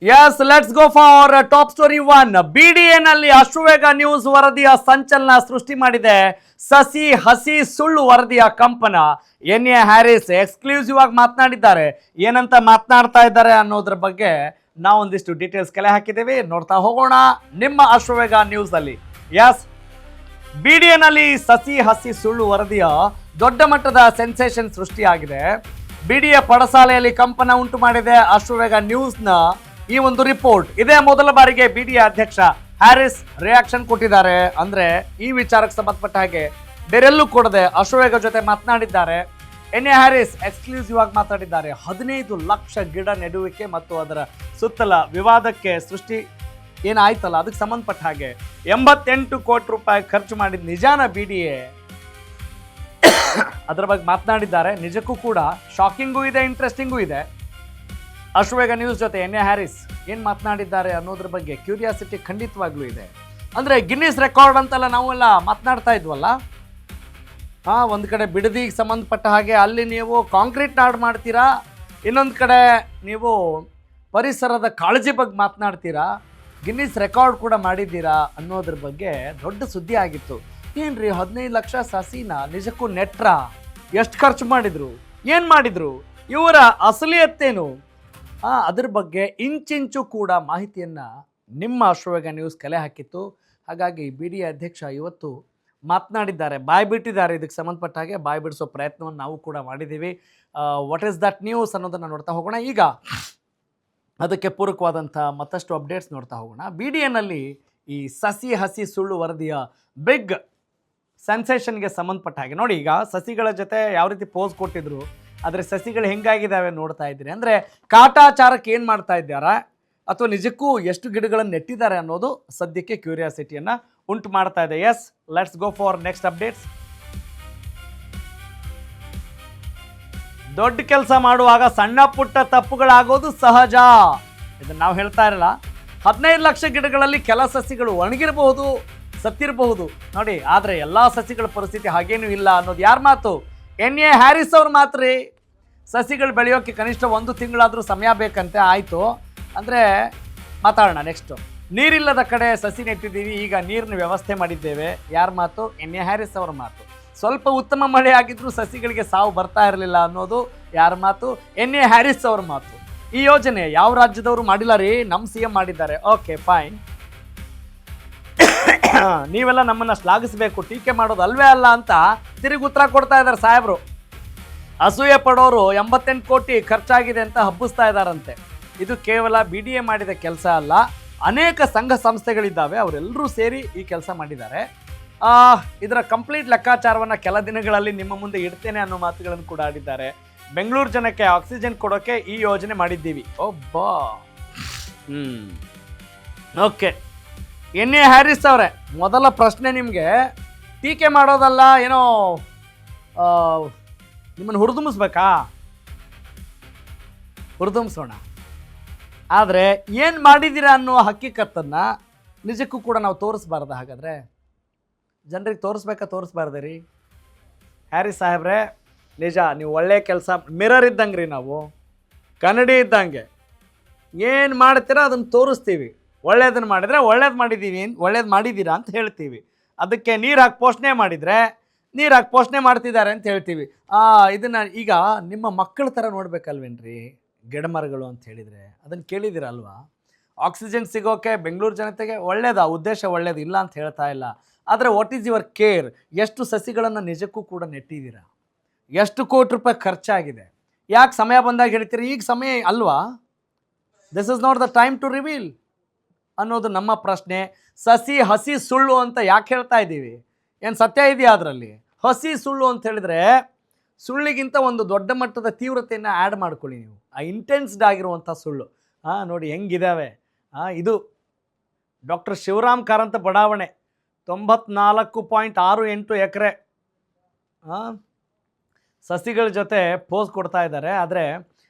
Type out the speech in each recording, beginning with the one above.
S let's go for top story one. ಬಿಡಿಎನಲ್ಲಿ Ashwavega news ವರದಿಯ ಸಂಚಲನ ಸೃಷ್ಟಿ ಮಾಡಿದೆ. ಸಸಿ ಹಸಿ ಸುಳ್ಳು ವರದಿಯ ಕಂಪನ. ಎನ್.ಎ. ಹ್ಯಾರಿಸ್ ಎಕ್ಸ್ಕ್ಲೂಸಿವ್ ಆಗಿ ಮಾತನಾಡಿದ್ದಾರೆ. ಏನಂತ ಮಾತನಾಡ್ತಾ ಇದ್ದಾರೆ ಅನ್ನೋದ್ರ ಬಗ್ಗೆ ನಾವೊಂದಿಷ್ಟು ಡೀಟೇಲ್ಸ್ ಕಲೆ ಹಾಕಿದ್ದೇವೆ, ನೋಡ್ತಾ ಹೋಗೋಣ ನಿಮ್ಮ ಅಶ್ವವೇಗ ನ್ಯೂಸ್ ಅಲ್ಲಿ. ಎಸ್, ಬಿಡಿಎನಲ್ಲಿ ಸಸಿ ಹಸಿ ಸುಳ್ಳು ವರದಿಯ ದೊಡ್ಡ ಮಟ್ಟದ ಸೆನ್ಸೇಷನ್ ಸೃಷ್ಟಿಯಾಗಿದೆ. ಬಿಡಿಎ ಪಡಸಾಲೆಯಲ್ಲಿ ಕಂಪನ ಉಂಟು ಮಾಡಿದೆ ಅಶ್ವವೇಗ ನ್ಯೂಸ್ನ ಈ ಒಂದು ರಿಪೋರ್ಟ್. ಇದೇ ಮೊದಲ ಬಾರಿಗೆ ಬಿಡಿಎ ಅಧ್ಯಕ್ಷ ಹ್ಯಾರಿಸ್ ರಿಯಾಕ್ಷನ್ ಕೊಟ್ಟಿದ್ದಾರೆ. ಅಂದ್ರೆ ಈ ವಿಚಾರಕ್ಕೆ ಸಂಬಂಧಪಟ್ಟ ಹಾಗೆ ಬೇರೆಲ್ಲೂ ಕೊಡದೆ ಅಶ್ವವೇಗ ಜೊತೆ ಮಾತನಾಡಿದ್ದಾರೆ. ಎನ್.ಎ. ಹ್ಯಾರಿಸ್ ಎಕ್ಸ್ಕ್ಲೂಸಿವ್ ಆಗಿ ಮಾತಾಡಿದ್ದಾರೆ. 15 ಲಕ್ಷ ಗಿಡ ನೆಡುವಿಕೆ ಮತ್ತು ಅದರ ಸುತ್ತಲ ವಿವಾದಕ್ಕೆ ಸೃಷ್ಟಿ ಏನಾಯ್ತಲ್ಲ ಅದಕ್ಕೆ ಸಂಬಂಧಪಟ್ಟ ಹಾಗೆ 88 ಕೋಟಿ ರೂಪಾಯಿ ಖರ್ಚು ಮಾಡಿದ ನಿಜಾನ ಬಿಡಿಎ ಅದರ ಬಗ್ಗೆ ಮಾತನಾಡಿದ್ದಾರೆ. ನಿಜಕ್ಕೂ ಕೂಡ ಶಾಕಿಂಗೂ ಇದೆ, ಇಂಟ್ರೆಸ್ಟಿಂಗೂ ಇದೆ. ಅಶ್ವವೇಗ ನ್ಯೂಸ್ ಜೊತೆ ಎನ್.ಎ. ಹ್ಯಾರಿಸ್ ಏನು ಮಾತನಾಡಿದ್ದಾರೆ ಅನ್ನೋದ್ರ ಬಗ್ಗೆ ಕ್ಯೂರಿಯಾಸಿಟಿ ಖಂಡಿತವಾಗ್ಲೂ ಇದೆ. ಅಂದರೆ ಗಿನ್ನಿಸ್ ರೆಕಾರ್ಡ್ ಅಂತೆಲ್ಲ ನಾವೆಲ್ಲ ಮಾತನಾಡ್ತಾ ಇದ್ವಲ್ಲ, ಒಂದು ಕಡೆ ಬಿಡದಿಗೆ ಸಂಬಂಧಪಟ್ಟ ಹಾಗೆ ಅಲ್ಲಿ ನೀವು ಕಾಂಕ್ರೀಟ್ ನಾಡ್ ಮಾಡ್ತೀರಾ, ಇನ್ನೊಂದು ಕಡೆ ನೀವು ಪರಿಸರದ ಕಾಳಜಿ ಬಗ್ಗೆ ಮಾತನಾಡ್ತೀರಾ, ಗಿನ್ನಿಸ್ ರೆಕಾರ್ಡ್ ಕೂಡ ಮಾಡಿದ್ದೀರಾ ಅನ್ನೋದ್ರ ಬಗ್ಗೆ ದೊಡ್ಡ ಸುದ್ದಿ ಆಗಿತ್ತು. ಏನ್ರಿ 15 ಲಕ್ಷ ಸಸಿನ ನಿಜಕ್ಕೂ ನೆಟ್ರ? ಎಷ್ಟು ಖರ್ಚು ಮಾಡಿದ್ರು, ಏನು ಮಾಡಿದ್ರು, ಇವರ ಅಸಲಿಯತ್ತೇನು, ಅದ್ರ ಬಗ್ಗೆ ಇಂಚಿಂಚು ಕೂಡ ಮಾಹಿತಿಯನ್ನು ನಿಮ್ಮ ಅಶ್ವವೇಗ ನ್ಯೂಸ್ ಕಲೆ ಹಾಕಿತ್ತು. ಹಾಗಾಗಿ ಬಿಡಿಎ ಅಧ್ಯಕ್ಷ ಇವತ್ತು ಮಾತನಾಡಿದ್ದಾರೆ, ಬಾಯ್ ಬಿಟ್ಟಿದ್ದಾರೆ. ಇದಕ್ಕೆ ಸಂಬಂಧಪಟ್ಟ ಹಾಗೆ ಬಾಯ್ ಬಿಡಿಸೋ ಪ್ರಯತ್ನವನ್ನು ನಾವು ಕೂಡ ಮಾಡಿದ್ದೀವಿ. ವಾಟ್ ಈಸ್ ದಟ್ ನ್ಯೂಸ್ ಅನ್ನೋದನ್ನು ನೋಡ್ತಾ ಹೋಗೋಣ. ಈಗ ಅದಕ್ಕೆ ಪೂರಕವಾದಂಥ ಮತ್ತಷ್ಟು ಅಪ್ಡೇಟ್ಸ್ ನೋಡ್ತಾ ಹೋಗೋಣ. ಬಿಡಿಎನಲ್ಲಿ ಈ ಸಸಿ ಹಸಿ ಸುಳ್ಳು ವರದಿಯ ಬಿಗ್ ಸೆನ್ಸೇಷನ್ಗೆ ಸಂಬಂಧಪಟ್ಟ ಹಾಗೆ ನೋಡಿ, ಈಗ ಸಸಿಗಳ ಜೊತೆ ಯಾವ ರೀತಿ ಪೋಸ್ ಕೊಟ್ಟಿದ್ರು, ಆದರೆ ಸಸಿಗಳು ಹೆಂಗಾಗಿದ್ದಾವೆ ನೋಡ್ತಾ ಇದ್ದೀರಿ. ಅಂದರೆ ಕಾಟಾಚಾರಕ್ಕೆ ಏನು ಮಾಡ್ತಾ ಇದ್ದಾರಾ ಅಥವಾ ನಿಜಕ್ಕೂ ಎಷ್ಟು ಗಿಡಗಳನ್ನು ನೆಟ್ಟಿದ್ದಾರೆ ಅನ್ನೋದು ಸದ್ಯಕ್ಕೆ ಕ್ಯೂರಿಯಾಸಿಟಿಯನ್ನು ಉಂಟು ಮಾಡ್ತಾ ಇದೆ. Yes, let's go for next updates. ದೊಡ್ಡ ಕೆಲಸ ಮಾಡುವಾಗ ಸಣ್ಣ ಪುಟ್ಟ ತಪ್ಪುಗಳಾಗೋದು ಸಹಜ, ಇದನ್ನು ನಾವು ಹೇಳ್ತಾ ಇರಲ್ಲ. 15 ಲಕ್ಷ ಗಿಡಗಳಲ್ಲಿ ಕೆಲ ಸಸಿಗಳು ಒಣಗಿರಬಹುದು, ಸತ್ತಿರಬಹುದು ನೋಡಿ, ಆದರೆ ಎಲ್ಲ ಸಸಿಗಳ ಪರಿಸ್ಥಿತಿ ಹಾಗೇನೂ ಇಲ್ಲ ಅನ್ನೋದು ಯಾರ ಮಾತು? ಎನ್.ಎ. ಹ್ಯಾರಿಸ್ ಅವ್ರ ಮಾತ್ರ. ಸಸಿಗಳು ಬೆಳೆಯೋಕ್ಕೆ ಕನಿಷ್ಠ 1 ತಿಂಗಳಾದರೂ ಸಮಯ ಬೇಕಂತೆ. ಆಯಿತು ಅಂದರೆ ಮಾತಾಡೋಣ. ನೆಕ್ಸ್ಟು, ನೀರಿಲ್ಲದ ಕಡೆ ಸಸಿ ನೆಟ್ಟಿದ್ದೀವಿ, ಈಗ ನೀರಿನ ವ್ಯವಸ್ಥೆ ಮಾಡಿದ್ದೇವೆ. ಯಾರ ಮಾತು? ಎನ್.ಎ. ಹ್ಯಾರಿಸ್ ಅವರ ಮಾತು. ಸ್ವಲ್ಪ ಉತ್ತಮ ಮಳೆ ಆಗಿದ್ರೂ ಸಸಿಗಳಿಗೆ ಸಾವು ಬರ್ತಾ ಇರಲಿಲ್ಲ ಅನ್ನೋದು ಯಾರ ಮಾತು? ಎನ್.ಎ. ಹ್ಯಾರಿಸ್ ಅವ್ರ ಮಾತು. ಈ ಯೋಜನೆ ಯಾವ ರಾಜ್ಯದವರು ಮಾಡಿಲ್ಲ ರೀ, ನಮ್ಮ CM ಮಾಡಿದ್ದಾರೆ. ಓಕೆ ಫೈನ್, ನೀವೆಲ್ಲ ನಮ್ಮನ್ನು ಶ್ಲಾಘಿಸಬೇಕು, ಟೀಕೆ ಮಾಡೋದು ಅಲ್ವೇ ಅಲ್ಲ ಅಂತ ತಿರುಗಿ ಉತ್ತರ ಕೊಡ್ತಾ ಇದ್ದಾರೆ ಸಾಹೇಬರು. ಅಸೂಯೆ ಪಡೋರು 88 ಕೋಟಿ ಖರ್ಚಾಗಿದೆ ಅಂತ ಹಬ್ಬಿಸ್ತಾ ಇದ್ದಾರಂತೆ. ಇದು ಕೇವಲ ಬಿಡಿಎ ಮಾಡಿದ ಕೆಲಸ ಅಲ್ಲ, ಅನೇಕ ಸಂಘ ಸಂಸ್ಥೆಗಳಿದ್ದಾವೆ, ಅವರೆಲ್ಲರೂ ಸೇರಿ ಈ ಕೆಲಸ ಮಾಡಿದ್ದಾರೆ. ಇದರ ಕಂಪ್ಲೀಟ್ ಲೆಕ್ಕಾಚಾರವನ್ನು ಕೆಲ ದಿನಗಳಲ್ಲಿ ನಿಮ್ಮ ಮುಂದೆ ಇಡ್ತೇನೆ ಅನ್ನೋ ಮಾತುಗಳನ್ನು ಕೂಡ ಆಡಿದ್ದಾರೆ. ಬೆಂಗಳೂರು ಜನಕ್ಕೆ ಆಕ್ಸಿಜನ್ ಕೊಡೋಕ್ಕೆ ಈ ಯೋಜನೆ ಮಾಡಿದ್ದೀವಿ. ಒಬ್ಬಾ ಓಕೆ, ಎನ್.ಎ. ಹ್ಯಾರಿಸ್ ಅವರೇ, ಮೊದಲ ಪ್ರಶ್ನೆ ನಿಮಗೆ ಟೀಕೆ ಮಾಡೋದಲ್ಲ, ಏನೋ ನಿಮ್ಮನ್ನು ಹುರಿದುಂಬಿಸ್ಬೇಕಾ? ಹುರಿದುಂಬಿಸೋಣ. ಆದರೆ ಏನು ಮಾಡಿದ್ದೀರಾ ಅನ್ನೋ ಹಕ್ಕಿಕತ್ತನ್ನು ನಿಜಕ್ಕೂ ಕೂಡ ನಾವು ತೋರಿಸ್ಬಾರ್ದು. ಹಾಗಾದರೆ ಜನರಿಗೆ ತೋರಿಸ್ಬಾರ್ದು ರೀ? ಹ್ಯಾರಿಸ್ ಸಾಹೇಬ್ರೆ, ನಿಜ ನೀವು ಒಳ್ಳೆಯ ಕೆಲಸ, ಮಿರರ್ ಇದ್ದಂಗೆ ರೀ, ನಾವು ಕನ್ನಡಿ ಇದ್ದಂಗೆ. ಏನು ಮಾಡ್ತೀರಾ ಅದನ್ನು ತೋರಿಸ್ತೀವಿ. ಒಳ್ಳೇದನ್ನು ಮಾಡಿದರೆ ಒಳ್ಳೇದು ಮಾಡಿದ್ದೀರಾ ಅಂತ ಹೇಳ್ತೀವಿ. ಅದಕ್ಕೆ ನೀರು ಹಾಕಿ ಪೋಷಣೆ ಮಾಡಿದರೆ ನೀರು ಹಾಕಿ ಪೋಷಣೆ ಮಾಡ್ತಿದ್ದಾರೆ ಅಂತ ಹೇಳ್ತೀವಿ. ಇದನ್ನು ಈಗ ನಿಮ್ಮ ಮಕ್ಕಳ ಥರ ನೋಡ್ಬೇಕಲ್ವೇನ್ರಿ ಗಿಡಮರಗಳು ಅಂತ ಹೇಳಿದರೆ? ಅದನ್ನು ಕೇಳಿದ್ದೀರಲ್ವಾ? ಆಕ್ಸಿಜನ್ ಸಿಗೋಕ್ಕೆ ಬೆಂಗಳೂರು ಜನತೆಗೆ ಒಳ್ಳೇದು, ಆ ಉದ್ದೇಶ ಒಳ್ಳೇದು, ಇಲ್ಲ ಅಂತ ಹೇಳ್ತಾ ಇಲ್ಲ. ಆದರೆ ವಾಟ್ ಈಸ್ ಯುವರ್ ಕೇರ್? ಎಷ್ಟು ಸಸಿಗಳನ್ನು ನಿಜಕ್ಕೂ ಕೂಡ ನೆಟ್ಟಿದ್ದೀರಾ? ಎಷ್ಟು ಕೋಟಿ ರೂಪಾಯಿ ಖರ್ಚಾಗಿದೆ? ಯಾಕೆ ಸಮಯ ಬಂದಾಗ ಹೇಳ್ತೀರಿ? ಈಗ ಸಮಯ ಅಲ್ವಾ? This is not the time to reveal ಅನ್ನೋದು ನಮ್ಮ ಪ್ರಶ್ನೆ. ಸಸಿ ಹಸಿ ಸುಳ್ಳು ಅಂತ ಯಾಕೆ ಹೇಳ್ತಾ ಇದ್ದೀವಿ? ಏನು ಸತ್ಯ ಇದೆಯಾ ಅದರಲ್ಲಿ? ಹಸಿ ಸುಳ್ಳು ಅಂತ ಹೇಳಿದರೆ ಸುಳ್ಳಿಗಿಂತ ಒಂದು ದೊಡ್ಡ ಮಟ್ಟದ ತೀವ್ರತೆಯನ್ನು ಆ್ಯಡ್ ಮಾಡ್ಕೊಳ್ಳಿ ನೀವು, ಆ ಇಂಟೆನ್ಸ್ಡ್ ಆಗಿರುವಂಥ ಸುಳ್ಳು. ನೋಡಿ ಹೆಂಗಿದ್ದಾವೆ. ಇದು ಡಾಕ್ಟರ್ ಶಿವರಾಮ್ ಕಾರಂತ ಬಡಾವಣೆ, 94.68 ಎಕರೆ ಸಸಿಗಳ ಜೊತೆ ಪೋಸ್ ಕೊಡ್ತಾ ಇದ್ದಾರೆ. ಆದರೆ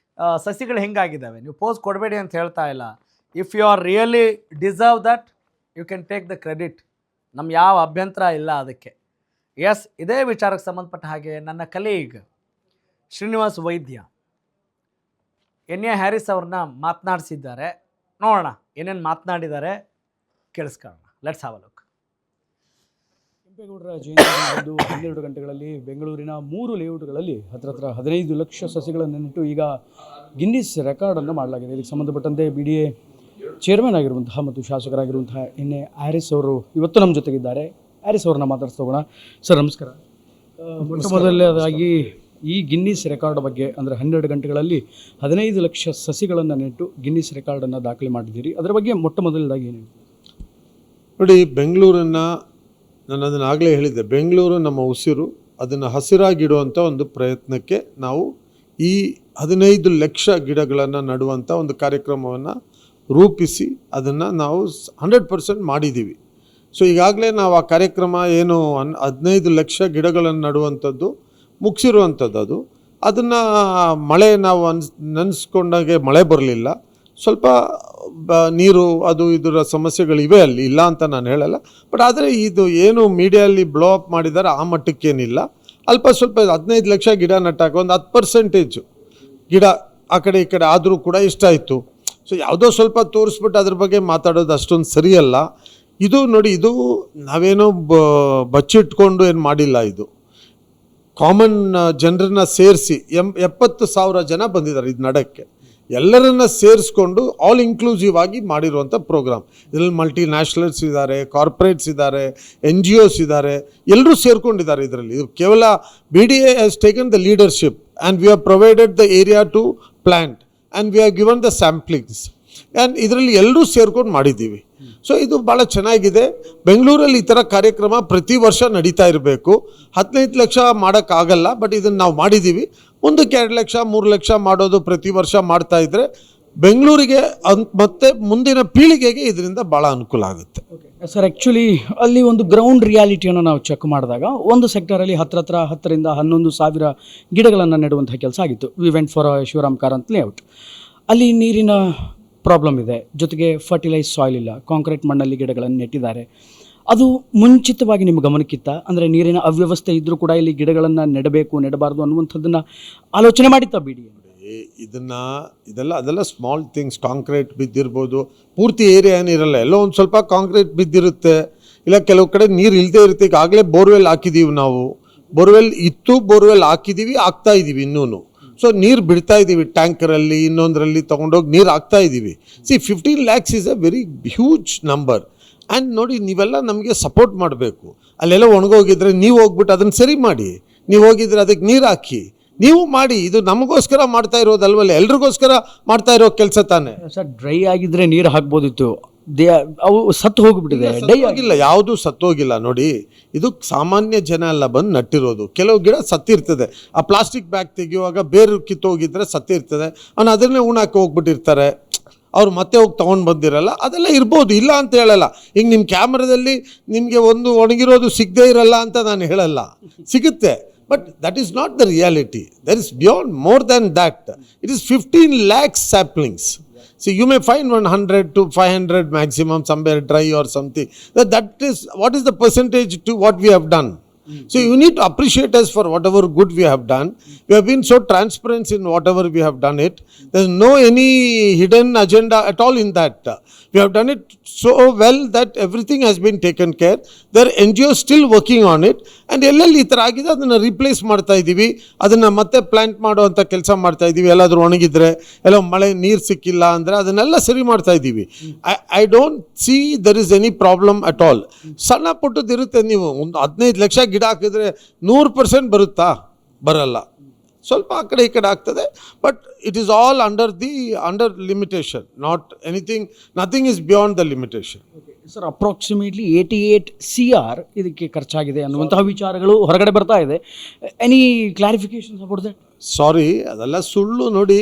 ಸಸಿಗಳು ಹೆಂಗಾಗಿದ್ದಾವೆ? ನೀವು ಪೋಸ್ ಕೊಡಬೇಡಿ ಅಂತ ಹೇಳ್ತಾ ಇಲ್ಲ. If you are really deserve that you can take the credit. ನಮ್ಮ ಯಾವ ಅಭ್ಯಂತರ ಇಲ್ಲ ಅದಕ್ಕೆ. ಎಸ್, ಇದೇ ವಿಚಾರಕ್ಕೆ ಸಂಬಂಧಪಟ್ಟ ಹಾಗೆ ನನ್ನ ಕಲೀಗ್ ಶ್ರೀನಿವಾಸ್ ವೈದ್ಯ ಎನ್.ಎ. ಹ್ಯಾರಿಸ್ ಅವ್ರನ್ನ ಮಾತನಾಡಿಸಿದ್ದಾರೆ. ನೋಡೋಣ ಏನೇನು ಮಾತನಾಡಿದ್ದಾರೆ, ಕೇಳಿಸ್ಕೊಳ್ಳೋಣ. Let's have a look. ಕೆಂಪೇಗೌಡರ ಜಯಂತಿ 12 ಗಂಟೆಗಳಲ್ಲಿ ಬೆಂಗಳೂರಿನ 3 ಲೇಔಟ್ಗಳಲ್ಲಿ ಹತ್ರ 15 ಲಕ್ಷ ಸಸಿಗಳನ್ನು ನೆಟ್ಟು ಈಗ ಗಿನ್ನಿಸ್ ರೆಕಾರ್ಡನ್ನು ಮಾಡಲಾಗಿದೆ. ಇದಕ್ಕೆ ಸಂಬಂಧಪಟ್ಟಂತೆ BDA ಚೇರ್ಮನ್ ಆಗಿರುವಂತಹ ಮತ್ತು ಶಾಸಕರಾಗಿರುವಂತಹ ಎನ್.ಎ. ಹ್ಯಾರಿಸ್ ಅವರು ಇವತ್ತು ನಮ್ಮ ಜೊತೆಗಿದ್ದಾರೆ. ಹ್ಯಾರಿಸ್ ಅವ್ರನ್ನ ಮಾತಾಡ್ಸೋಣ. ಸರ್ ನಮಸ್ಕಾರ. ಮೊಟ್ಟ ಮೊದಲನೇದಾಗಿ ಈ ಗಿನ್ನಿಸ್ ರೆಕಾರ್ಡ್ ಬಗ್ಗೆ, ಅಂದರೆ 12 ಗಂಟೆಗಳಲ್ಲಿ 15 ಲಕ್ಷ ಸಸಿಗಳನ್ನು ನೆಟ್ಟು ಗಿನ್ನಿಸ್ ರೆಕಾರ್ಡನ್ನು ದಾಖಲೆ ಮಾಡಿದ್ದೀರಿ. ಅದರ ಬಗ್ಗೆ ಮೊಟ್ಟ ಮೊದಲನೇದಾಗಿ ಏನು ನೋಡಿ, ಬೆಂಗಳೂರನ್ನು ನಾನು ಅದನ್ನು ಆಗಲೇ ಹೇಳಿದ್ದೆ, ಬೆಂಗಳೂರು ನಮ್ಮ ಉಸಿರು, ಅದನ್ನು ಹಸಿರಾಗಿಡುವಂಥ ಒಂದು ಪ್ರಯತ್ನಕ್ಕೆ ನಾವು ಈ 15 ಲಕ್ಷ ಗಿಡಗಳನ್ನು ನಡುವಂಥ ಒಂದು ಕಾರ್ಯಕ್ರಮವನ್ನು ರೂಪಿಸಿ ಅದನ್ನು ನಾವು 100% ಮಾಡಿದ್ದೀವಿ. ಸೊ ಈಗಾಗಲೇ ನಾವು ಆ ಕಾರ್ಯಕ್ರಮ ಏನು 15 ಲಕ್ಷ ಗಿಡಗಳನ್ನು ನಡುವಂಥದ್ದು ಮುಗಿಸಿರುವಂಥದ್ದು. ಅದನ್ನು ಮಳೆ ನಾವು ನೆನೆಸ್ಕೊಂಡಾಗೆ ಮಳೆ ಬರಲಿಲ್ಲ, ಸ್ವಲ್ಪ ನೀರು ಅದು ಇದರ ಸಮಸ್ಯೆಗಳಿವೆ, ಅಲ್ಲಿ ಇಲ್ಲ ಅಂತ ನಾನು ಹೇಳಲ್ಲ. ಬಟ್ ಆದರೆ ಇದು ಏನು ಮೀಡಿಯಲ್ಲಿ ಬ್ಲೋ ಅಪ್ ಮಾಡಿದ್ದಾರೆ ಆ ಮಟ್ಟಕ್ಕೇನಿಲ್ಲ. ಅಲ್ಪ ಸ್ವಲ್ಪ 15 ಲಕ್ಷ ಗಿಡ ನಟ್ಟಾಕ ಒಂದು 10% ಗಿಡ ಆ ಕಡೆ ಈ ಕಡೆ ಆದರೂ ಕೂಡ ಇಷ್ಟ ಆಯಿತು. ಸೊ ಯಾವುದೋ ಸ್ವಲ್ಪ ತೋರಿಸ್ಬಿಟ್ಟು ಅದ್ರ ಬಗ್ಗೆ ಮಾತಾಡೋದು ಅಷ್ಟೊಂದು ಸರಿಯಲ್ಲ. ಇದು ನೋಡಿ, ಇದು ನಾವೇನೋ ಬಚ್ಚಿಟ್ಕೊಂಡು ಏನು ಮಾಡಿಲ್ಲ. ಇದು ಕಾಮನ್ ಜನರನ್ನ ಸೇರಿಸಿ 70,000 ಜನ ಬಂದಿದ್ದಾರೆ ಇದು ನಡಕ್ಕೆ. ಎಲ್ಲರನ್ನ ಸೇರಿಸ್ಕೊಂಡು ಆಲ್ ಇನ್ಕ್ಲೂಸಿವ್ ಆಗಿ ಮಾಡಿರುವಂಥ ಪ್ರೋಗ್ರಾಮ್. ಇದರಲ್ಲಿ ಮಲ್ಟಿ ನ್ಯಾಷನಲ್ಸ್ ಇದ್ದಾರೆ, ಕಾರ್ಪೊರೇಟ್ಸ್ ಇದ್ದಾರೆ, NGOs ಇದ್ದಾರೆ, ಎಲ್ಲರೂ ಸೇರ್ಕೊಂಡಿದ್ದಾರೆ ಇದರಲ್ಲಿ. ಇದು ಕೇವಲ BDA has taken the leadership and we have provided the area to plant and we have given the samplings and ಇದರಲ್ಲಿ ಎಲ್ಲರೂ ಸೇರ್ಕೊಂಡು ಮಾಡಿದ್ದೀವಿ. ಸೊ ಇದು ಭಾಳ ಚೆನ್ನಾಗಿದೆ. ಬೆಂಗಳೂರಲ್ಲಿ ಈ ಥರ ಕಾರ್ಯಕ್ರಮ ಪ್ರತಿ ವರ್ಷ ನಡೀತಾ ಇರಬೇಕು. 15 ಲಕ್ಷ ಮಾಡೋಕ್ಕಾಗಲ್ಲ, ಬಟ್ ಇದನ್ನು ನಾವು ಮಾಡಿದ್ದೀವಿ. ಮುಂದಕ್ಕೆ 2 ಲಕ್ಷ 3 ಲಕ್ಷ ಮಾಡೋದು ಪ್ರತಿ ವರ್ಷ ಮಾಡ್ತಾ ಇದ್ದರೆ ಬೆಂಗಳೂರಿಗೆ ಮತ್ತು ಮುಂದಿನ ಪೀಳಿಗೆಗೆ ಇದರಿಂದ ಭಾಳ ಅನುಕೂಲ ಆಗುತ್ತೆ. ಸರ್, ಆ್ಯಕ್ಚುಲಿ ಅಲ್ಲಿ ಒಂದು ಗ್ರೌಂಡ್ ರಿಯಾಲಿಟಿಯನ್ನು ನಾವು ಚೆಕ್ ಮಾಡಿದಾಗ ಒಂದು ಸೆಕ್ಟರಲ್ಲಿ 10ರಿಂದ 11,000 ಗಿಡಗಳನ್ನು ನೆಡುವಂಥ ಕೆಲಸ ಆಗಿತ್ತು. We went for Shivaram Karanth layout. ಅಲ್ಲಿ ನೀರಿನ ಪ್ರಾಬ್ಲಮ್ ಇದೆ, ಜೊತೆಗೆ ಫರ್ಟಿಲೈಸ್ ಸಾಯಿಲ್ ಇಲ್ಲ, ಕಾಂಕ್ರೀಟ್ ಮಣ್ಣಲ್ಲಿ ಗಿಡಗಳನ್ನು ನೆಟ್ಟಿದ್ದಾರೆ. ಅದು ಮುಂಚಿತವಾಗಿ ನಿಮ್ಮ ಗಮನಕ್ಕಿತ್ತ? ಅಂದರೆ ನೀರಿನ ಅವ್ಯವಸ್ಥೆ ಇದ್ದರೂ ಕೂಡ ಇಲ್ಲಿ ಗಿಡಗಳನ್ನು ನೆಡಬಾರ್ದು ಅನ್ನುವಂಥದ್ದನ್ನು ಆಲೋಚನೆ ಮಾಡಿತ್ತಾ BDA? ಅದೆಲ್ಲ ಸ್ಮಾಲ್ ಥಿಂಗ್ಸ್. ಕಾಂಕ್ರೀಟ್ ಬಿದ್ದಿರ್ಬೋದು, ಪೂರ್ತಿ ಏರಿಯಾ ಏನಿರಲ್ಲ, ಎಲ್ಲೋ ಒಂದು ಸ್ವಲ್ಪ ಕಾಂಕ್ರೀಟ್ ಬಿದ್ದಿರುತ್ತೆ, ಇಲ್ಲ ಕೆಲವು ಕಡೆ ನೀರು ಇಲ್ಲದೆ ಇರುತ್ತೆ. ಈಗಾಗಲೇ ಬೋರ್ವೆಲ್ ಹಾಕಿದ್ದೀವಿ ನಾವು, ಬೋರ್ವೆಲ್ ಹಾಕಿದ್ದೀವಿ, ಆಗ್ತಾ ಇದ್ದೀವಿ ಇನ್ನೂ. ಸೊ ನೀರು ಬಿಡ್ತಾ ಇದ್ದೀವಿ, ಟ್ಯಾಂಕರಲ್ಲಿ ಇನ್ನೊಂದರಲ್ಲಿ ತೊಗೊಂಡೋಗಿ ನೀರು ಹಾಕ್ತಾ ಇದ್ದೀವಿ. 15 lakhs is a very huge number. And ನೋಡಿ, ನೀವೆಲ್ಲ ನಮಗೆ ಸಪೋರ್ಟ್ ಮಾಡಬೇಕು. ಅಲ್ಲೆಲ್ಲ ಒಣಗೋಗಿದ್ರೆ ನೀವು ಹೋಗ್ಬಿಟ್ಟು ಅದನ್ನು ಸರಿ ಮಾಡಿ, ನೀವು ಹೋಗಿದ್ರೆ ಅದಕ್ಕೆ ನೀರು ಹಾಕಿ, ನೀವು ಮಾಡಿ. ಇದು ನಮಗೋಸ್ಕರ ಮಾಡ್ತಾ ಇರೋದಲ್ವಲ್ಲ, ಎಲ್ರಿಗೋಸ್ಕರ ಮಾಡ್ತಾ ಇರೋ ಕೆಲಸ ತಾನೇ. ಸರ್, ಡ್ರೈ ಆಗಿದ್ರೆ ನೀರು ಹಾಕ್ಬೋದಿತ್ತು, ಅವು ಸತ್ತು ಹೋಗಿಬಿಟ್ಟಿದೆ. ಹೋಗಿಲ್ಲ, ಯಾವುದೂ ಸತ್ತೋಗಿಲ್ಲ. ನೋಡಿ, ಇದು ಸಾಮಾನ್ಯ ಜನ ಎಲ್ಲ ಬಂದು ನಟ್ಟಿರೋದು. ಕೆಲವು ಗಿಡ ಸತ್ತಿರ್ತದೆ, ಆ ಪ್ಲಾಸ್ಟಿಕ್ ಬ್ಯಾಗ್ ತೆಗೆಯುವಾಗ ಬೇರು ಕಿತ್ತೋಗಿದ್ರೆ ಸತ್ತಿರ್ತದೆ, ಅವನು ಅದನ್ನೇ ಉಣಾಕಿ ಹೋಗ್ಬಿಟ್ಟಿರ್ತಾರೆ, ಅವ್ರು ಮತ್ತೆ ಹೋಗಿ ತೊಗೊಂಡು ಬಂದಿರಲ್ಲ. ಅದೆಲ್ಲ ಇರ್ಬೋದು, ಇಲ್ಲ ಅಂತ ಹೇಳಲ್ಲ. ಈಗ ನಿಮ್ಮ ಕ್ಯಾಮ್ರಾದಲ್ಲಿ ನಿಮಗೆ ಒಂದು ಒಣಗಿರೋದು ಸಿಗದೇ ಇರಲ್ಲ ಅಂತ ನಾನು ಹೇಳಲ್ಲ, ಸಿಗುತ್ತೆ. But that is not the reality. That is beyond more than that. It is 15 lakhs saplings. See, you may find 100 to 500 maximum somewhere dry or something. That is what is the percentage to what we have done. So you need to appreciate us for whatever good we have done. We have been so transparent in whatever we have done it. There's no any hidden agenda at all in that. We have done it so well that everything has been taken care. There are NGOs still working on it. And ಎಲ್ಲೆಲ್ಲಿ ಈ ಥರ ಆಗಿದೆ ಅದನ್ನು replace ಮಾಡ್ತಾ ಇದ್ದೀವಿ, ಅದನ್ನು ಮತ್ತೆ plant ಮಾಡುವಂಥ ಕೆಲಸ ಮಾಡ್ತಾ ಇದ್ದೀವಿ. ಎಲ್ಲಾದರೂ ಒಣಗಿದ್ರೆ, ಎಲ್ಲ ಮಳೆ ನೀರು ಸಿಕ್ಕಿಲ್ಲ ಅಂದರೆ ಅದನ್ನೆಲ್ಲ ಸರಿ ಮಾಡ್ತಾ ಇದ್ದೀವಿ. I don't see there is any problem at all. ಸಣ್ಣ ಪುಟ್ಟದಿರುತ್ತೆ. ನೀವು ಒಂದು 15 ಲಕ್ಷ ಗಿಡ ಹಾಕಿದ್ರೆ 100% ಬರುತ್ತಾ? ಬರಲ್ಲ. ಸ್ವಲ್ಪ ಆ ಕಡೆ ಈ ಕಡೆ ಆಗ್ತದೆ. But it is all under limitation. Not anything, nothing is beyond the limitation. Sir, approximately 88 CR ಇದಕ್ಕೆ ಖರ್ಚಾಗಿದೆ ಅನ್ನುವಂತಹ ವಿಚಾರಗಳು ಹೊರಗಡೆ ಬರ್ತಾ ಇದೆ. Any clarification about that? Sorry, ಅದೆಲ್ಲ ಸುಳ್ಳು. ನೋಡಿ,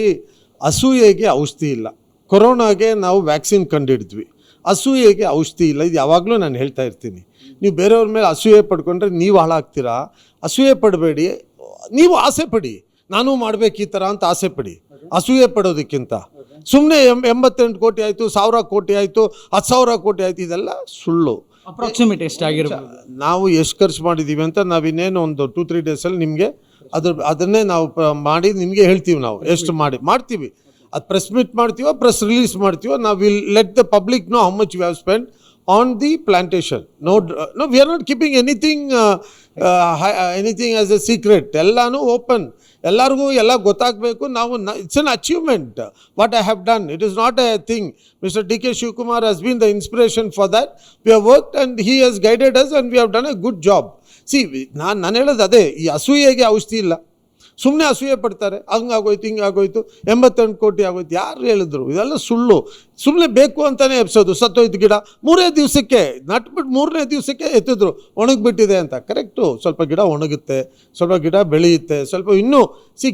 ಅಸೂಯೆಗೆ ಔಷಧಿ ಇಲ್ಲ. ಕೊರೋನಾಗೆ ನಾವು ವ್ಯಾಕ್ಸಿನ್ ಕಂಡುಹಿಡಿದ್ವಿ, ಅಸೂಯೆಗೆ ಔಷಧಿ ಇಲ್ಲ. ಇದು ಯಾವಾಗಲೂ ನಾನು ಹೇಳ್ತಾ ಇರ್ತೀನಿ. ನೀವು ಬೇರೆಯವ್ರ ಮೇಲೆ ಅಸೂಯೆ ಪಡ್ಕೊಂಡ್ರೆ ನೀವು ಹಾಳಾಗ್ತೀರಾ. ಅಸೂಯೆ ಪಡಬೇಡಿ, ನೀವು ಆಸೆ ಪಡಿ, ನಾನು ಮಾಡಬೇಕು ಈ ಥರ ಅಂತ ಆಸೆ ಪಡಿ, ಅಸೂಯೆ ಪಡೋದಕ್ಕಿಂತ. ಸುಮ್ಮನೆ 88 ಕೋಟಿ ಆಯಿತು, 1000 ಕೋಟಿ ಆಯಿತು, 10,000 ಕೋಟಿ ಆಯಿತು, ಇದೆಲ್ಲ ಸುಳ್ಳು. ಅಪ್ರಾಕ್ಸಿಮೇಟ್ ಎಷ್ಟಾಗಿರ್ಬೋದು, ನಾವು ಎಷ್ಟು ಖರ್ಚು ಮಾಡಿದ್ದೀವಿ ಅಂತ ನಾವಿನ್ನೇನು ಒಂದು 2-3 ಡೇಸಲ್ಲಿ ನಿಮಗೆ ಅದನ್ನೇ ನಾವು ಮಾಡಿ ನಿಮಗೆ ಹೇಳ್ತೀವಿ. ನಾವು ಎಷ್ಟು ಮಾಡ್ತೀವಿ ಅದು ಪ್ರೆಸ್ ಮೀಟ್ ಮಾಡ್ತೀವೋ ಪ್ರೆಸ್ ರಿಲೀಸ್ ಮಾಡ್ತೀವೋ ನಾವು will let the public know how much we have spend on the plantation. No we are not keeping anything as a secret. ಎಲ್ಲನೂ ಓಪನ್, ಎಲ್ಲರಿಗೂ ಎಲ್ಲ ಗೊತ್ತಾಗಬೇಕು. ನಾವು it's an achievement what I have done. It is not a thing. Mister D K Shivakumar has been the inspiration for that. We have worked and he has guided us and we have done A good job. C, ನಾನು ಹೇಳೋದು ಅದೇ, ಈ ಅಸೂಯೆಗೆ ಔಷಧಿ ಇಲ್ಲ. ಸುಮ್ಮನೆ ಅಸೂಯೆ ಪಡ್ತಾರೆ, ಹಂಗಾಗೋಯ್ತು ಹಿಂಗಾಗೋಯ್ತು, 88 ಕೋಟಿ ಆಗೋಯ್ತು. ಯಾರು ಹೇಳಿದ್ರು? ಇದೆಲ್ಲ ಸುಳ್ಳು. ಸುಮ್ಮನೆ ಬೇಕು ಅಂತಲೇ ಎಬ್ಸೋದು. ಸತ್ತೋಯ್ತು ಗಿಡ 3 ದಿವಸಕ್ಕೆ ನಟ್ಬಿಟ್ಟು 3ನೇ ದಿವಸಕ್ಕೆ ಎತ್ತಿದ್ರು ಒಣಗಿಬಿಟ್ಟಿದೆ ಅಂತ. ಕರೆಕ್ಟು, ಸ್ವಲ್ಪ ಗಿಡ ಒಣಗುತ್ತೆ, ಸ್ವಲ್ಪ ಗಿಡ ಬೆಳೆಯುತ್ತೆ, ಸ್ವಲ್ಪ ಇನ್ನೂ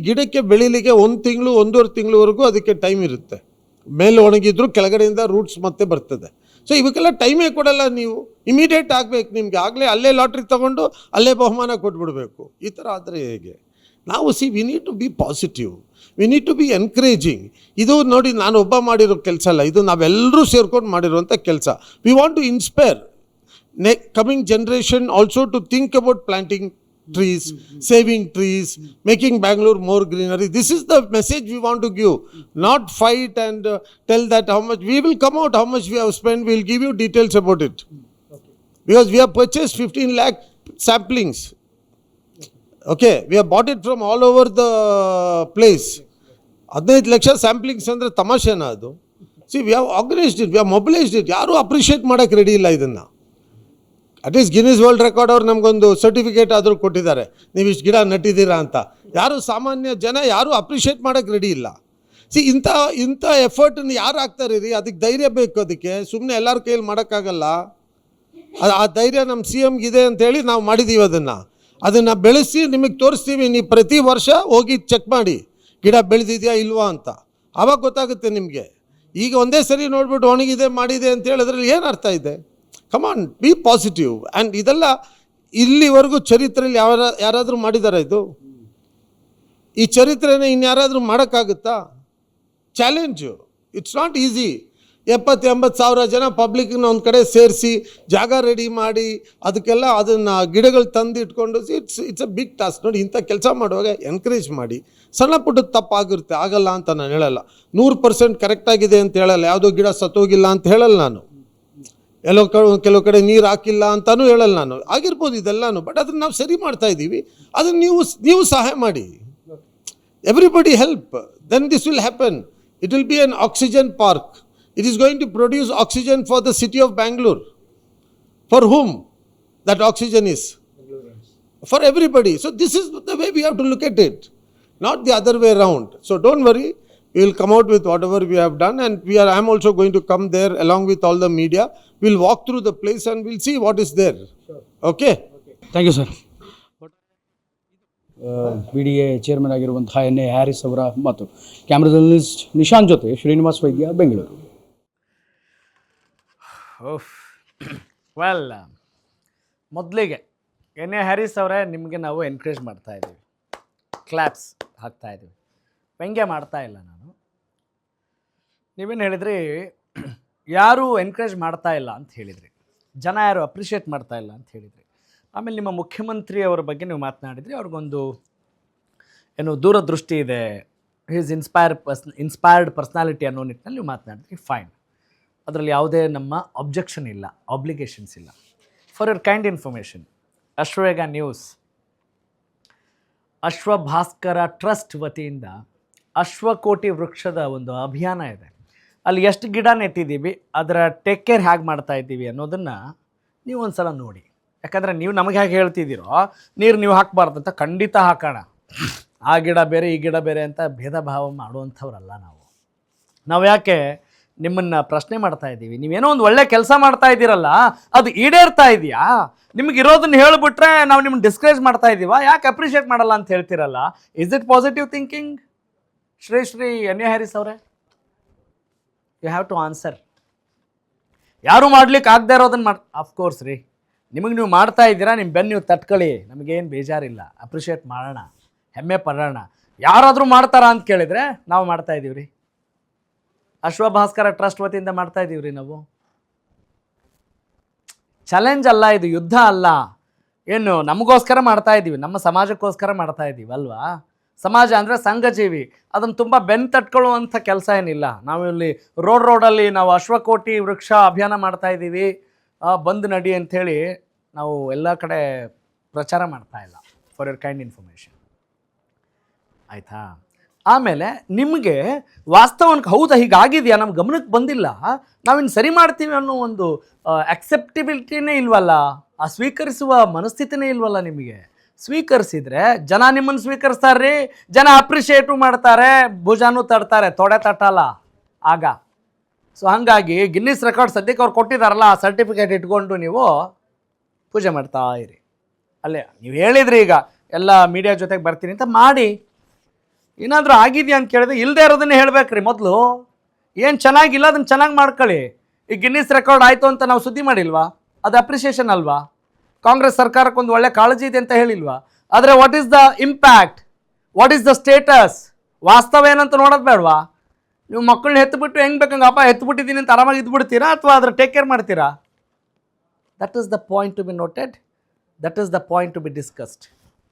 ಗಿಡಕ್ಕೆ ಬೆಳೀಲಿಕ್ಕೆ 1 ತಿಂಗಳು 1.5 ತಿಂಗಳವರೆಗೂ ಅದಕ್ಕೆ ಟೈಮ್ ಇರುತ್ತೆ. ಮೇಲೆ ಒಣಗಿದ್ರು ಕೆಳಗಡೆಯಿಂದ ರೂಟ್ಸ್ ಮತ್ತೆ ಬರ್ತದೆ. ಸೊ ಇವಕ್ಕೆಲ್ಲ ಟೈಮೇ ಕೊಡಲ್ಲ ನೀವು. ಇಮಿಡಿಯೇಟ್ ಆಗಬೇಕು ನಿಮಗೆ. ಆಗಲೇ ಅಲ್ಲೇ ಲಾಟ್ರಿ ತೊಗೊಂಡು ಅಲ್ಲೇ ಬಹುಮಾನ ಕೊಟ್ಬಿಡ್ಬೇಕು. ಈ ಥರ ಆದರೆ ಹೇಗೆ? ನಾವು we need to be positive, we need to be encouraging. ಇದು ನೋಡಿ, ನಾನು ಒಬ್ಬ ಮಾಡಿರೋ ಕೆಲಸ ಅಲ್ಲ, ಇದು ನಾವೆಲ್ಲರೂ ಸೇರ್ಕೊಂಡು ಮಾಡಿರುವಂಥ ಕೆಲಸ. We want to inspire coming generation also to think about planting trees, saving trees, making Bangalore more greenery. This is the message we want to give. Not fight and tell that how much we will come out, how much we have spent. We will give you details about it. Because we have purchased 15 lakh samplings. Okay, we have bought it from all over the place. 15 lakh samplings ಅಂದರೆ ತಮಾಷೆನಾ ಅದು? We have organised it, we have mobilised it. ಯಾರೂ appreciate ಮಾಡೋಕ್ಕೆ ready ಇಲ್ಲ ಇದನ್ನು. At least Guinness world record ಅವ್ರು ನಮಗೊಂದು certificate ಆದರೂ ಕೊಟ್ಟಿದ್ದಾರೆ, ನೀವು ಇಷ್ಟು ಗಿಡ ನಟ್ಟಿದ್ದೀರಾ ಅಂತ. ಯಾರು ಸಾಮಾನ್ಯ ಜನ ಯಾರೂ ಅಪ್ರಿಷಿಯೇಟ್ ಮಾಡೋಕ್ಕೆ ರೆಡಿ ಇಲ್ಲ. ಇಂಥ ಎಫರ್ಟನ್ನು ಯಾರು ಹಾಕ್ತಾರೆ ರೀ? ಅದಕ್ಕೆ ಧೈರ್ಯ ಬೇಕು. ಅದಕ್ಕೆ ಸುಮ್ಮನೆ ಎಲ್ಲರ ಕೈಯಲ್ಲಿ ಮಾಡೋಕ್ಕಾಗಲ್ಲ. ಆ ಧೈರ್ಯ ನಮ್ಮ CMಗೆ ಇದೆ ಅಂತೇಳಿ ನಾವು ಮಾಡಿದ್ದೀವಿ. ಅದನ್ನು ಬೆಳೆಸಿ ನಿಮಗೆ ತೋರಿಸ್ತೀವಿ. ನೀವು ಪ್ರತಿ ವರ್ಷ ಹೋಗಿ ಚೆಕ್ ಮಾಡಿ ಗಿಡ ಬೆಳೆದಿದೆಯಾ ಇಲ್ವಾ ಅಂತ. ಆವಾಗ ಗೊತ್ತಾಗುತ್ತೆ ನಿಮಗೆ. ಈಗ ಒಂದೇ ಸರಿ ನೋಡ್ಬಿಟ್ಟು ಒಣಗಿದೆ ಮಾಡಿದೆ ಅಂತ ಹೇಳಿದ್ರಲ್ಲಿ ಏನು ಅರ್ಥ ಇದೆ? Come on, B positive. And ಇದೆಲ್ಲ ಇಲ್ಲಿವರೆಗೂ ಚರಿತ್ರೆಯಲ್ಲಿ ಯಾರಾದರೂ ಮಾಡಿದ್ದಾರೆ ಇದು? ಈ ಚರಿತ್ರೆನೇ ಇನ್ಯಾರಾದರೂ ಮಾಡೋಕ್ಕಾಗುತ್ತಾ? ಚಾಲೆಂಜು. It's not easy. 70-80 ಸಾವಿರ ಜನ ಪಬ್ಲಿಕ್ನ ಒಂದು ಕಡೆ ಸೇರಿಸಿ ಜಾಗ ರೆಡಿ ಮಾಡಿ ಅದಕ್ಕೆಲ್ಲ ಅದನ್ನು ಗಿಡಗಳು ತಂದು ಇಟ್ಕೊಂಡು ಇಟ್ಸ್ ಅ ಬಿಗ್ ಟಾಸ್ಕ್. ನೋಡಿ, ಇಂಥ ಕೆಲಸ ಮಾಡುವಾಗ ಎನ್ಕರೇಜ್ ಮಾಡಿ. ಸಣ್ಣ ಪುಟ್ಟದ ತಪ್ಪಾಗಿರುತ್ತೆ, ಆಗಲ್ಲ ಅಂತ ನಾನು ಹೇಳಲ್ಲ. 100% ಕರೆಕ್ಟಾಗಿದೆ ಅಂತ ಹೇಳಲ್ಲ. ಯಾವುದೋ ಗಿಡ ಸತ್ತೋಗಿಲ್ಲ ಅಂತ ಹೇಳಲ್ಲ ನಾನು. ಕೆಲವು ಕಡೆ ನೀರು ಹಾಕಿಲ್ಲ ಅಂತಲೂ ಹೇಳಲ್ಲ ನಾನು. ಆಗಿರ್ಬೋದು ಇದೆಲ್ಲನೂ, ಬಟ್ ಅದನ್ನು ನಾವು ಸರಿ ಮಾಡ್ತಾ ಇದ್ದೀವಿ. ಅದನ್ನು ನೀವು ಸಹಾಯ ಮಾಡಿ. Everybody help, then this will happen. It will be an oxygen park. It is going to produce oxygen for the city of Bangalore. For whom that oxygen is? For everybody. So this is the way we have to look at it, not the other way around. So don't worry, we will come out with whatever we have done, and I am also going to come there along with all the media. We will walk through the place and we will see what is there. Sure. Okay? Thank you sir. BDA chairman ಆಗಿರುವಂತಹ NA Haris ಅವರ ಮಾತು. Camera journalist Nishant ಜೊತೆ Srinivas Vaidya, Bengaluru. Well, ಮೊದಲಿಗೆ NA Haris ಅವರೇ, ನಿಮಗೆ ನಾವು encourage ಮಾಡ್ತಾಯಿದ್ದೀವಿ, claps ಹಾಕ್ತಾಯಿದ್ದೀವಿ, ವ್ಯಂಗ್ಯ ಮಾಡ್ತಾ ಇಲ್ಲ ನಾನು. ನೀವೇನು ಹೇಳಿದ್ರಿ, ಯಾರೂ ಎನ್ಕರೇಜ್ ಮಾಡ್ತಾ ಇಲ್ಲ ಅಂತ ಹೇಳಿದ್ರಿ, ಜನ ಯಾರು ಅಪ್ರಿಷಿಯೇಟ್ ಮಾಡ್ತಾ ಇಲ್ಲ ಅಂತ ಹೇಳಿದ್ರಿ. ಆಮೇಲೆ ನಿಮ್ಮ ಮುಖ್ಯಮಂತ್ರಿಯವರ ಬಗ್ಗೆ ನೀವು ಮಾತನಾಡಿದ್ರಿ. ಅವ್ರಿಗೊಂದು ಏನು ದೂರದೃಷ್ಟಿ ಇದೆ, ಹೀಸ್ ಇನ್ಸ್ಪೈರ್ಡ್ ಪರ್ಸ್ನಾಲಿಟಿ ಅನ್ನೋ ನಿಟ್ಟಿನಲ್ಲಿ ನೀವು ಮಾತನಾಡಿದ್ರಿ. ಫೈನ್, ಅದರಲ್ಲಿ ಯಾವುದೇ ನಮ್ಮ ಅಬ್ಜೆಕ್ಷನ್ ಇಲ್ಲ, ಆಬ್ಲಿಗೇಷನ್ಸ್ ಇಲ್ಲ. For your kind information, Ashwavega news Ashwabhaskara trust ವತಿಯಿಂದ ಅಶ್ವಕೋಟಿ ವೃಕ್ಷದ ಒಂದು ಅಭಿಯಾನ ಇದೆ. ಅಲ್ಲಿ ಎಷ್ಟು ಗಿಡ ನೆಟ್ಟಿದ್ದೀವಿ, ಅದರ ಟೇಕ್ ಕೇರ್ ಹೇಗೆ ಮಾಡ್ತಾ ಇದ್ದೀವಿ ಅನ್ನೋದನ್ನು ನೀವು ಒಂದು ಸಲ ನೋಡಿ. ಯಾಕಂದರೆ ನೀವು ನಮಗೆ ಹೇಗೆ ಹೇಳ್ತಿದ್ದೀರೋ, ನೀರು ನೀವು ಹಾಕಬಾರ್ದು ಅಂತ, ಖಂಡಿತ ಹಾಕೋಣ. ಆ ಗಿಡ ಬೇರೆ ಈ ಗಿಡ ಬೇರೆ ಅಂತ ಭೇದ ಭಾವ ಮಾಡುವಂಥವ್ರಲ್ಲ ನಾವು. ಯಾಕೆ ನಿಮ್ಮನ್ನು ಪ್ರಶ್ನೆ ಮಾಡ್ತಾ ಇದ್ದೀವಿ, ನೀವೇನೋ ಒಂದು ಒಳ್ಳೆ ಕೆಲಸ ಮಾಡ್ತಾ ಇದ್ದೀರಲ್ಲ, ಅದು ಈಡೇರ್ತಾ ಇದೆಯಾ? ನಿಮಗಿರೋದನ್ನ ಹೇಳಿಬಿಟ್ರೆ ನಾವು ನಿಮ್ಮನ್ನು ಡಿಸ್ಕರೇಜ್ ಮಾಡ್ತಾ ಇದ್ದೀವಾ? ಯಾಕೆ ಅಪ್ರಿಷಿಯೇಟ್ ಮಾಡಲ್ಲ ಅಂತ ಹೇಳ್ತೀರಲ್ಲ? Is it positive thinking? Shri NA Haris ಅವರೇ, ಯು ಹ್ಯಾವ್ ಟು ಆನ್ಸರ್. ಯಾರು ಮಾಡ್ಲಿಕ್ಕೆ ಆಗದೆ ಇರೋದನ್ನು ಅಫ್ಕೋರ್ಸ್ ರೀ, ನಿಮಗೆ ನೀವು ಮಾಡ್ತಾ ಇದ್ದೀರಾ, ನಿಮ್ಮ ಬೆನ್ನು ನೀವು ತಟ್ಕೊಳ್ಳಿ, ನಮಗೇನು ಬೇಜಾರಿಲ್ಲ, ಅಪ್ರಿಷಿಯೇಟ್ ಮಾಡೋಣ, ಹೆಮ್ಮೆ ಪಡೋಣ. ಯಾರಾದರೂ ಮಾಡ್ತಾರಾ ಅಂತ ಕೇಳಿದರೆ ನಾವು ಮಾಡ್ತಾ ಇದ್ದೀವಿ ರೀ. ಅಶ್ವಭಾಸ್ಕರ ಟ್ರಸ್ಟ್ ವತಿಯಿಂದ ಮಾಡ್ತಾ ಇದ್ದೀವಿ ರೀ ನಾವು. ಚಾಲೆಂಜ್ ಅಲ್ಲ ಇದು, ಯುದ್ಧ ಅಲ್ಲ. ಏನು ನಮಗೋಸ್ಕರ ಮಾಡ್ತಾ ಇದ್ದೀವಿ, ನಮ್ಮ ಸಮಾಜಕ್ಕೋಸ್ಕರ ಮಾಡ್ತಾ ಇದ್ದೀವಿ ಅಲ್ವಾ? ಸಮಾಜ ಅಂದರೆ ಸಂಘಜೀವಿ, ಅದನ್ನು ತುಂಬ ಬೆನ್ನು ತಟ್ಕೊಳ್ಳುವಂಥ ಕೆಲಸ ಏನಿಲ್ಲ. ನಾವು ಇಲ್ಲಿ ರೋಡಲ್ಲಿ ನಾವು ಅಶ್ವಕೋಟಿ ವೃಕ್ಷ ಅಭಿಯಾನ ಮಾಡ್ತಾ ಇದ್ದೀವಿ, ಬಂದು ನಡಿ ಅಂಥೇಳಿ ನಾವು ಎಲ್ಲ ಕಡೆ ಪ್ರಚಾರ ಮಾಡ್ತಾ ಇಲ್ಲ. ಫಾರ್ ಯುವರ್ ಕೈಂಡ್ ಇನ್ಫಾರ್ಮೇಷನ್, ಆಯಿತಾ? ಆಮೇಲೆ ನಿಮಗೆ ವಾಸ್ತವಕ್ಕೆ ಹೌದಾ ಹೀಗಾಗಿದೆಯಾ ನಮ್ಮ ಗಮನಕ್ಕೆ ಬಂದಿಲ್ಲ, ನಾವಿನ್ನು ಸರಿ ಮಾಡ್ತೀವಿ ಅನ್ನೋ ಒಂದು ಅಕ್ಸೆಪ್ಟಿಬಿಲಿಟಿನೇ ಇಲ್ವಲ್ಲ, ಆ ಸ್ವೀಕರಿಸುವ ಮನಸ್ಥಿತಿನೇ ಇಲ್ವಲ್ಲ ನಿಮಗೆ. ಸ್ವೀಕರಿಸಿದ್ರೆ ಜನ ನಿಮ್ಮನ್ನು ಸ್ವೀಕರಿಸ್ತಾರೆ, ಜನ ಅಪ್ರಿಷಿಯೇಟು ಮಾಡ್ತಾರೆ, ಭುಜಾನೂ ತಡ್ತಾರೆ, ತೊಡೆ ತಟ್ಟಲ್ಲ ಆಗ. ಸೊ ಹಾಗಾಗಿ ಗಿನ್ನಿಸ್ ರೆಕಾರ್ಡ್ ಸದ್ಯಕ್ಕೆ ಅವ್ರು ಕೊಟ್ಟಿದ್ದಾರಲ್ಲ, ಆ ಸರ್ಟಿಫಿಕೇಟ್ ಇಟ್ಕೊಂಡು ನೀವು ಪೂಜೆ ಮಾಡ್ತಾ ಇರಿ. ಅಲ್ಲೇ ನೀವು ಹೇಳಿದ್ರಿ ಈಗ ಎಲ್ಲ ಮೀಡಿಯಾ ಜೊತೆಗೆ ಬರ್ತೀನಿ ಅಂತ, ಮಾಡಿ. ಏನಾದರೂ ಆಗಿದೆಯಾ ಅಂತ ಕೇಳಿದ್ರೆ ಇಲ್ಲದೆ ಇರೋದನ್ನೇ ಹೇಳ್ಬೇಕ್ರಿ ಮೊದಲು. ಏನು ಚೆನ್ನಾಗಿಲ್ಲ ಅದನ್ನು ಚೆನ್ನಾಗಿ ಮಾಡ್ಕೊಳ್ಳಿ. ಈ ಗಿನ್ನಿಸ್ ರೆಕಾರ್ಡ್ ಆಯಿತು ಅಂತ ನಾವು ಸುದ್ದಿ ಮಾಡಿಲ್ವಾ? ಅದು ಅಪ್ರಿಷಿಯೇಷನ್ ಅಲ್ವಾ? ಕಾಂಗ್ರೆಸ್ ಸರ್ಕಾರಕ್ಕೊಂದು ಒಳ್ಳೆ ಕಾಳಜಿ ಇದೆ ಅಂತ ಹೇಳಿಲ್ವಾ? ಆದರೆ what is the impact, what is the status, ವಾಸ್ತವ ಏನಂತ ನೋಡೋದು ಬೇಡವಾ? ನೀವು ಮಕ್ಕಳನ್ನ ಎತ್ತುಬಿಟ್ಟು ಹೆಂಗೆ ಬೇಕಂಗೆ ಅಪ್ಪ ಎತ್ತುಬಿಟ್ಟಿದ್ದೀನಿ ಅಂತ ಆರಾಮಾಗಿ ಇದ್ಬಿಡ್ತೀರಾ, ಅಥವಾ ಅದ್ರ ಟೇಕ್ ಕೇರ್ ಮಾಡ್ತೀರಾ? That is the point to be noted, that is the point to B discussed.